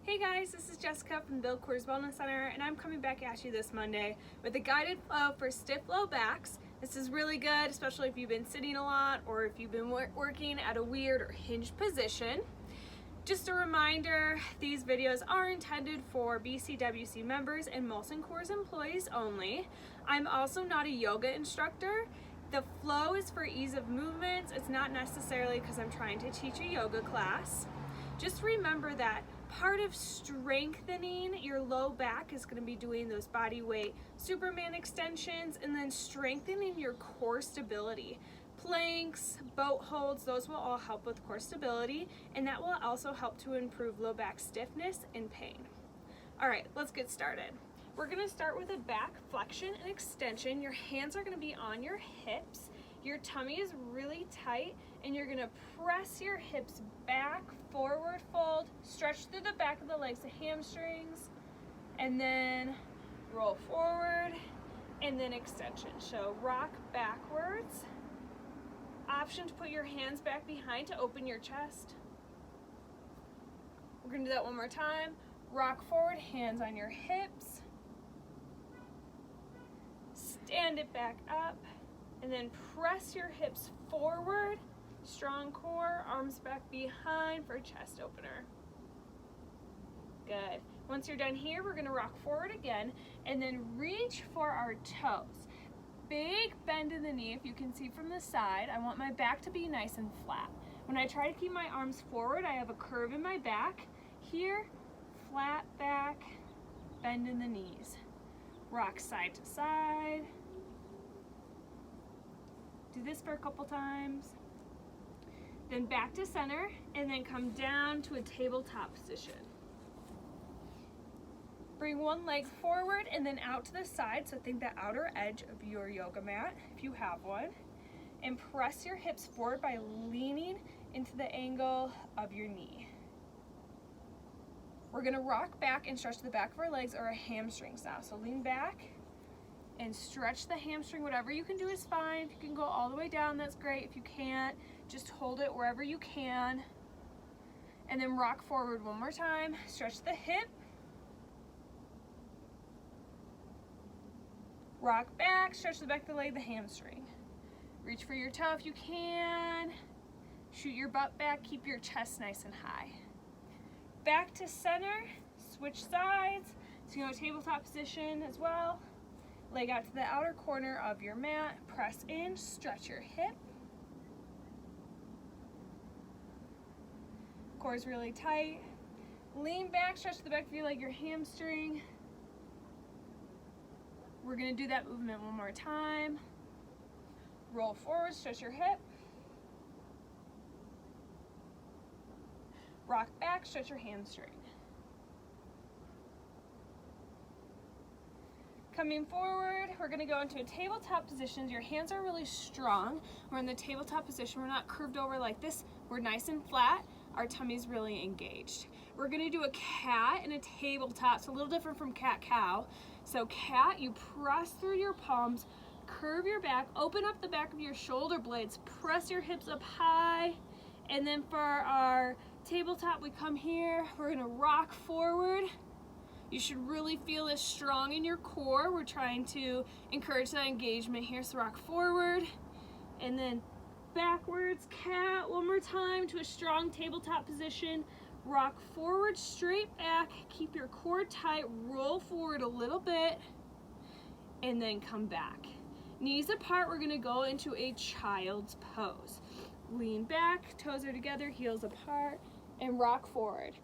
Hey guys, this is Jessica from the Bill Coors Wellness Center, and I'm coming back at you this Monday with a guided flow for stiff low backs. This is really good, especially if you've been sitting a lot or if you've been working at a weird or hinged position. Just a reminder, these videos are intended for BCWC members and Molson Coors employees only. I'm also not a yoga instructor. The flow is for ease of movements. It's not necessarily because I'm trying to teach a yoga class. Just remember that part of strengthening your low back is going to be doing those body weight Superman extensions and then strengthening your core stability. Planks, boat holds, those will all help with core stability, and that will also help to improve low back stiffness and pain. All right, let's get started. We're going to start with a back flexion and extension. Your hands are going to be on your hips. Your tummy is really tight, and you're gonna press your hips back, forward fold, stretch through the back of the legs, the hamstrings, and then roll forward, and then extension. So rock backwards. Option to put your hands back behind to open your chest. We're gonna do that one more time. Rock forward, hands on your hips. Stand it back up. And then press your hips forward, strong core, arms back behind for a chest opener. Good. Once you're done here, we're gonna rock forward again and then reach for our toes. Big bend in the knee, if you can see from the side. I want my back to be nice and flat. When I try to keep my arms forward, I have a curve in my back. Here, flat back, bend in the knees. Rock side to side. Do this for a couple times. Then back to center, and then come down to a tabletop position. Bring one leg forward and then out to the side, so think the outer edge of your yoga mat, if you have one. And press your hips forward by leaning into the angle of your knee. We're gonna rock back and stretch the back of our legs or our hamstrings now. So lean back and stretch the hamstring. Whatever you can do is fine. If you can go all the way down, that's great. If you can't, just hold it wherever you can. And then rock forward one more time. Stretch the hip. Rock back, stretch the back of the leg, the hamstring. Reach for your toe if you can. Shoot your butt back, keep your chest nice and high. Back to center, switch sides. So you go tabletop position as well. Leg out to the outer corner of your mat, press in, stretch your hip. Core is really tight. Lean back, stretch the back of your leg, your hamstring. We're gonna do that movement one more time. Roll forward, stretch your hip. Rock back, stretch your hamstring. Coming forward, we're gonna go into a tabletop position. Your hands are really strong. We're in the tabletop position. We're not curved over like this. We're nice and flat. Our tummy's really engaged. We're gonna do a cat and a tabletop. It's a little different from cat-cow. So cat, you press through your palms, curve your back, open up the back of your shoulder blades, press your hips up high. And then for our tabletop, we come here. We're gonna rock forward. You should really feel this strong in your core. We're trying to encourage that engagement here. So rock forward and then backwards, cat one more time to a strong tabletop position. Rock forward, straight back, keep your core tight, roll forward a little bit, and then come back. Knees apart, we're gonna go into a child's pose. Lean back, toes are together, heels apart, and rock forward.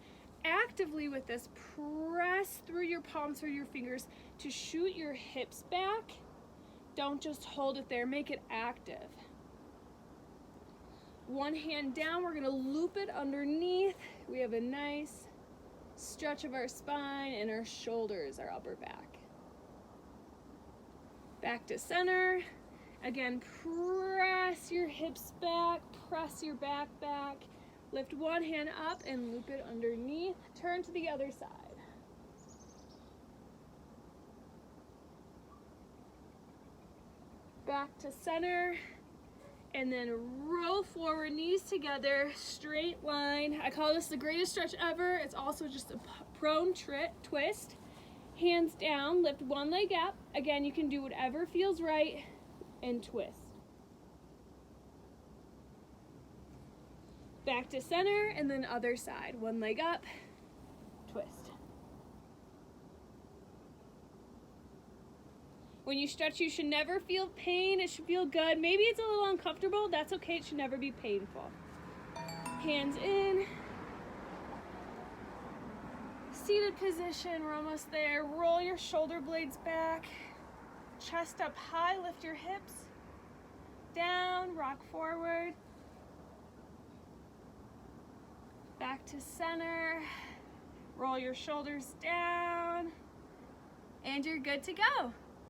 Actively with this, press through your palms or your fingers to shoot your hips back. Don't just hold it there, make it active. One hand down, we're gonna loop it underneath. We have a nice stretch of our spine and our shoulders, our upper back. Back to center. Again, press your hips back, press your back back. Lift one hand up and loop it underneath. Turn to the other side. Back to center. and then roll forward, knees together, straight line. I call this the greatest stretch ever. It's also just a prone twist. Hands down, lift one leg up. Again, you can do whatever feels right and twist. Back to center and then other side. One leg up, twist. When you stretch, you should never feel pain. It should feel good. Maybe it's a little uncomfortable. That's okay. It should never be painful. Hands in. Seated position, we're almost there. Roll your shoulder blades back. Chest up high, lift your hips. Down, rock forward. Back to center. Roll your shoulders down. And you're good to go.